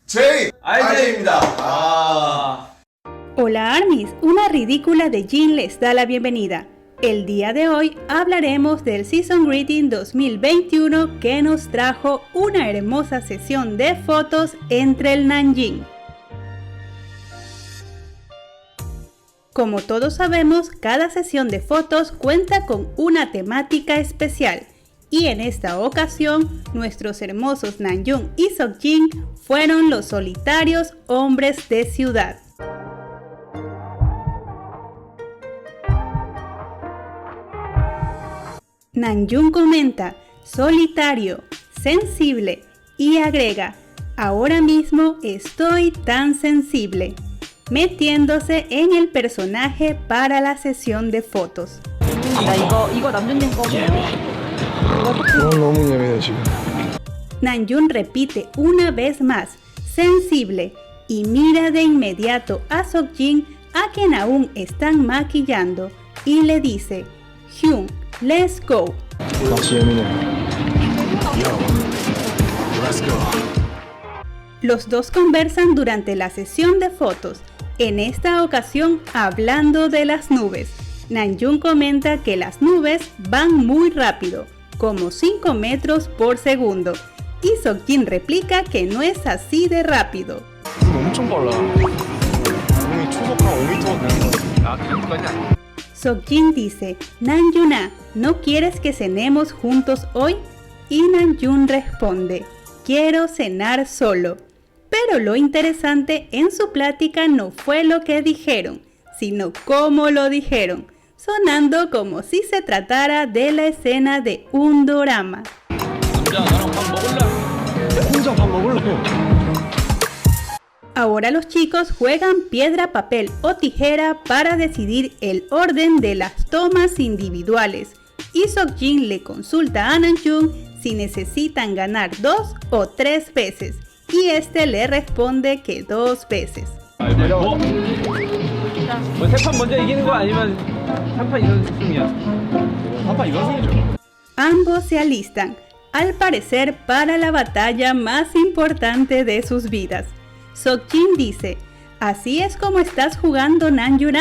RJ입니다. Hola ARMYs, una ridícula de Jin les da la bienvenida. El día de hoy hablaremos del Season Greeting 2021 que nos trajo una hermosa sesión de fotos entre el Nanjing. Como todos sabemos, cada sesión de fotos cuenta con una temática especial. Y en esta ocasión, nuestros hermosos Namjoon y Seokjin fueron los solitarios hombres de ciudad. Namjoon comenta, solitario, sensible y agrega, ahora mismo estoy tan sensible, metiéndose en el personaje para la sesión de fotos. Namjoon repite una vez más, sensible, y mira de inmediato a Seokjin, a quien aún están maquillando, y le dice, Hyun, let's go. Los dos conversan durante la sesión de fotos, en esta ocasión hablando de las nubes. Namjoon comenta que las nubes van muy rápido, como 5 metros por segundo, y Seokjin replica que no es así de rápido. Seokjin dice, Namjoon, ¿no quieres que cenemos juntos hoy? Y Namjoon responde, quiero cenar solo. Pero lo interesante en su plática no fue lo que dijeron, sino cómo lo dijeron, sonando como si se tratara de la escena de un dorama. Ahora los chicos juegan piedra, papel o tijera para decidir el orden de las tomas individuales, y Seokjin le consulta a Namjoon si necesitan ganar 2 o 3 veces, y este le responde que 2 veces. Ambos se alistan, al parecer para la batalla más importante de sus vidas. Seokjin dice, ¿así es como estás jugando, Namjoon?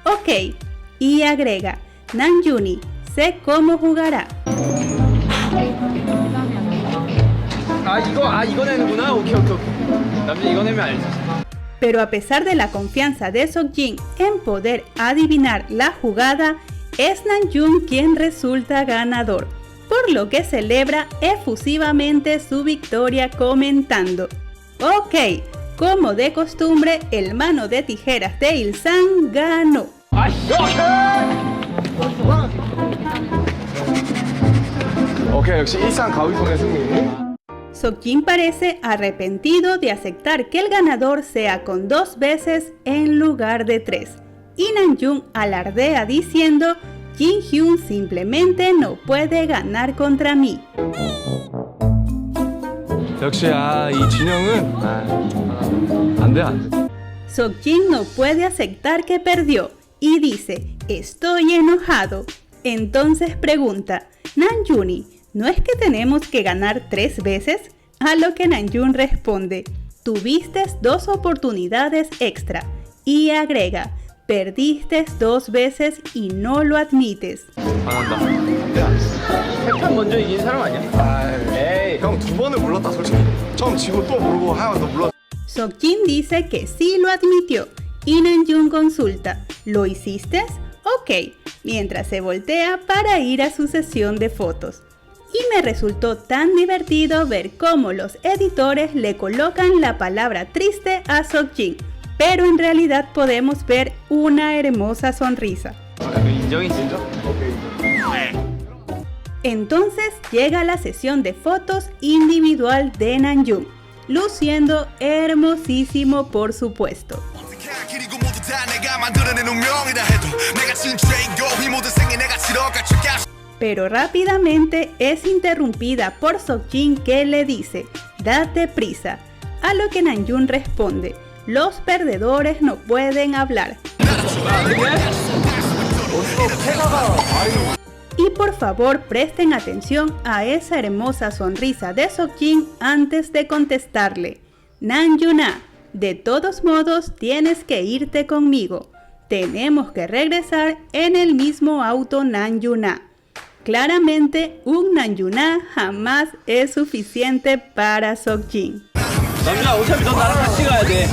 Ok, y agrega, Namjoon, sé cómo jugará. Pero a pesar de la confianza de Seokjin en poder adivinar la jugada, es Namjoon quien resulta ganador, por lo que celebra efusivamente su victoria comentando, ok, como de costumbre, el mano de tijeras de Ilsan ganó. Seokjin parece arrepentido de aceptar que el ganador sea con 2 veces en lugar de 3. Y Namjoon alardea diciendo, Jin Hyun simplemente no puede ganar contra mí. Seokjin no puede aceptar que perdió y dice, estoy enojado. Entonces pregunta, Namjoon, ¿no es que tenemos que ganar 3 veces? A lo que Namjoon responde, tuviste 2 oportunidades extra, y agrega, perdiste 2 veces y no lo admites. Seokjin dice que sí lo admitió, y Namjoon consulta, ¿lo hiciste? Ok, mientras se voltea para ir a su sesión de fotos. Y me resultó tan divertido ver cómo los editores le colocan la palabra triste a Seokjin, pero en realidad podemos ver una hermosa sonrisa. Entonces llega la sesión de fotos individual de Namjoon, luciendo hermosísimo por supuesto. Pero rápidamente es interrumpida por Seokjin, que le dice, date prisa, a lo que Namjoon responde, los perdedores no pueden hablar. Y por favor presten atención a esa hermosa sonrisa de Seokjin antes de contestarle. Namjoon-ah, de todos modos tienes que irte conmigo. Tenemos que regresar en el mismo auto, Namjoon-ah. Claramente, un Namjoon-ah jamás es suficiente para Seokjin. 남준아, 어차피 넌 나랑 같이 가야 돼.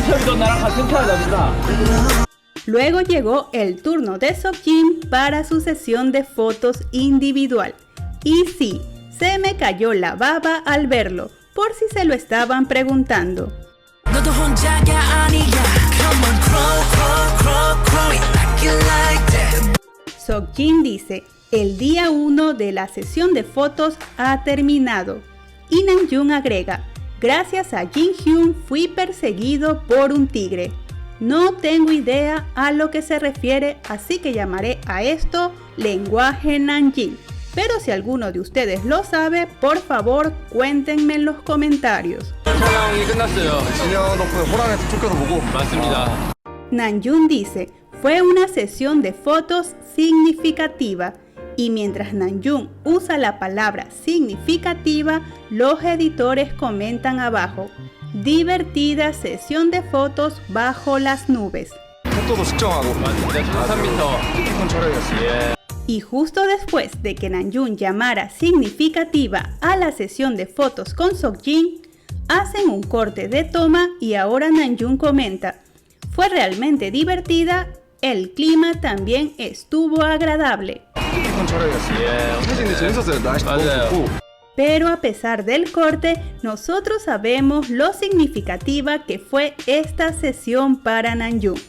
어차피 넌 나랑 같은 차야, 남준아. Luego llegó el turno de Seokjin para su sesión de fotos individual. Y sí, se me cayó la baba al verlo, por si se lo estaban preguntando. Seokjin dice, el día 1 de la sesión de fotos ha terminado. Y Namjoon agrega, gracias a Jin Hyun fui perseguido por un tigre. No tengo idea a lo que se refiere, así que llamaré a esto lenguaje Nanjing. Pero si alguno de ustedes lo sabe, por favor cuéntenme en los comentarios. 촬영이 끝났어요. 진영 덕분에 호랑이한테 쫓겨서 보고. 맞습니다. Namjoon dice, fue una sesión de fotos significativa. Y mientras Namjoon usa la palabra significativa, los editores comentan abajo, divertida sesión de fotos bajo las nubes. 속도도 측정하고. 맞습니다. 13m. 깊은 촬영이었어요. Y justo después de que Namjoon llamara significativa a la sesión de fotos con Seokjin, hacen un corte de toma y ahora Namjoon comenta, fue realmente divertida, el clima también estuvo agradable. 깊은 촬영이었어요. 사실 근데 재밌었어요. 날씨도 너무 좋고. Pero a pesar del corte, nosotros sabemos lo significativa que fue esta sesión para Namjoon,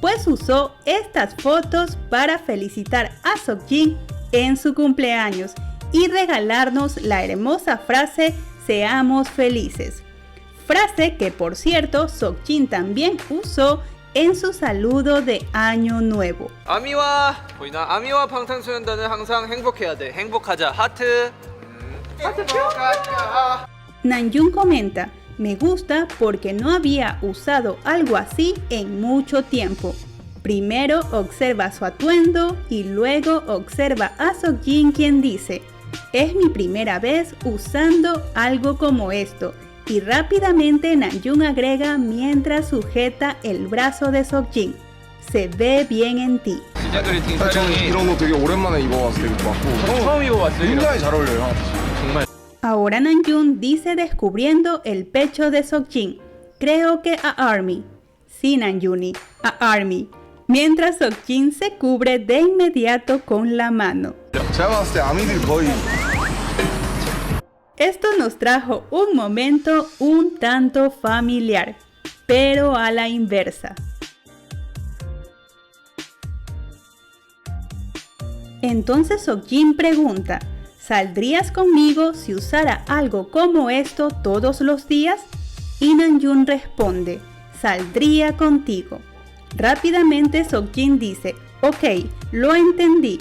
pues usó estas fotos para felicitar a Seokjin en su cumpleaños y regalarnos la hermosa frase "seamos felices", frase que por cierto Seokjin también usó en su saludo de Año Nuevo. 아미와 보이나? 아미와 방탄소년단은 항상 행복해야 돼. 행복하자. 하트. Namjoon comenta, me gusta porque no había usado algo así en mucho tiempo. Primero observa su atuendo y luego observa a Seokjin, quien dice, es mi primera vez usando algo como esto. Y rápidamente Namjoon agrega mientras sujeta el brazo de Seokjin, se ve bien en ti. 시즌 저는 촬영이 이런 거 되게 오랜만에 입어봐서 되게 좋았고. 처음 입어봤어요. 굉장히 잘 어울려요. 정말. Ahora Namjoon dice descubriendo el pecho de Seokjin, creo que a Army. Sí, Namjoon, a Army. Mientras Seokjin se cubre de inmediato con la mano. 제가 봤을 때 아미들 거의 Esto nos trajo un momento un tanto familiar, pero a la inversa. Entonces Seokjin pregunta, ¿saldrías conmigo si usara algo como esto todos los días? Y Namjoon responde, saldría contigo. Rápidamente Seokjin dice, ok, lo entendí.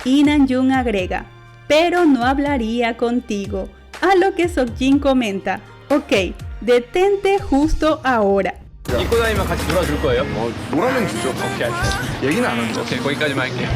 Y Namjoon agrega, pero no hablaría contigo. A lo que Seokjin comenta, ok, detente justo ahora. 입고 다니면 같이 놀아줄 거예요? 노라면 주죠. 오케이, 알겠습니다. 얘기는 안 하죠. 오케이, 거기까지만 할게요.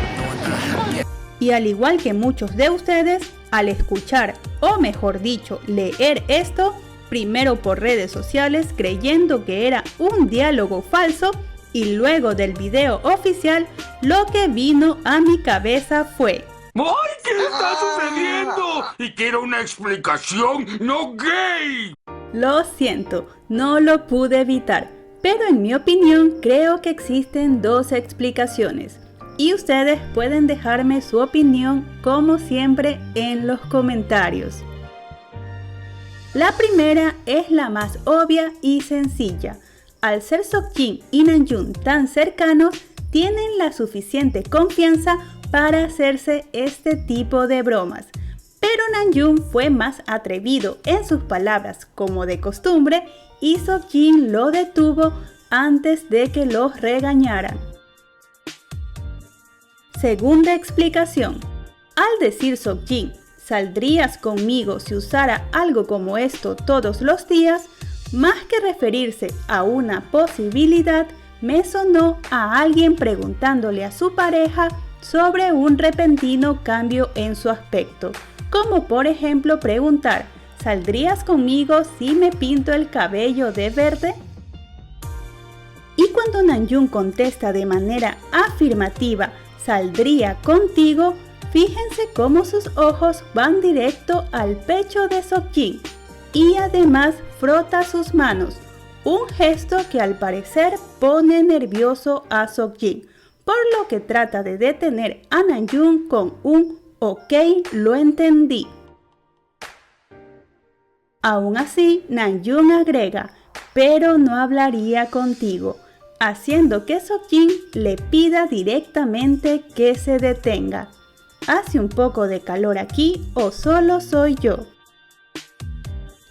Y al igual que muchos de ustedes, al escuchar, o mejor dicho, leer esto, primero por redes sociales creyendo que era un diálogo falso, y luego del video oficial, lo que vino a mi cabeza fue... ¡Ay, qué está sucediendo! Y quiero una explicación, no gay. Lo siento, no lo pude evitar, pero en mi opinión creo que existen dos explicaciones. Y ustedes pueden dejarme su opinión como siempre en los comentarios. La primera es la más obvia y sencilla. Al ser Seokjin y Namjoon tan cercanos, tienen la suficiente confianza para hacerse este tipo de bromas. Pero Namjoon fue más atrevido en sus palabras como de costumbre y Seokjin lo detuvo antes de que los regañaran. Segunda explicación. Al decir Seokjin, ¿saldrías conmigo si usara algo como esto todos los días? Más que referirse a una posibilidad, me sonó a alguien preguntándole a su pareja sobre un repentino cambio en su aspecto, como por ejemplo preguntar: ¿saldrías conmigo si me pinto el cabello de verde? Y cuando Namjoon contesta de manera afirmativa: ¿saldría contigo?, fíjense cómo sus ojos van directo al pecho de Seokjin y además frota sus manos, un gesto que al parecer pone nervioso a Seokjin, por lo que trata de detener a Namjoon con un "ok, lo entendí". Aún así, Namjoon agrega: pero no hablaría contigo, haciendo que Seokjin le pida directamente que se detenga. ¿Hace un poco de calor aquí o solo soy yo?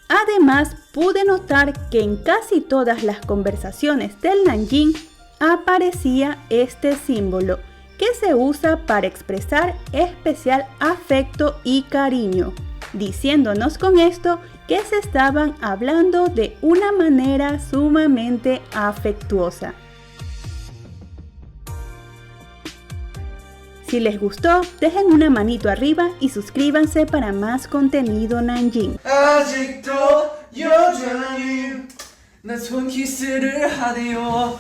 Además, pude notar que en casi todas las conversaciones del Namjin aparecía este símbolo que se usa para expresar especial afecto y cariño, diciéndonos con esto que se estaban hablando de una manera sumamente afectuosa. Si les gustó, dejen una manito arriba y suscríbanse para más contenido Namjin. 아직도 여전히 난 손키스를 하네요.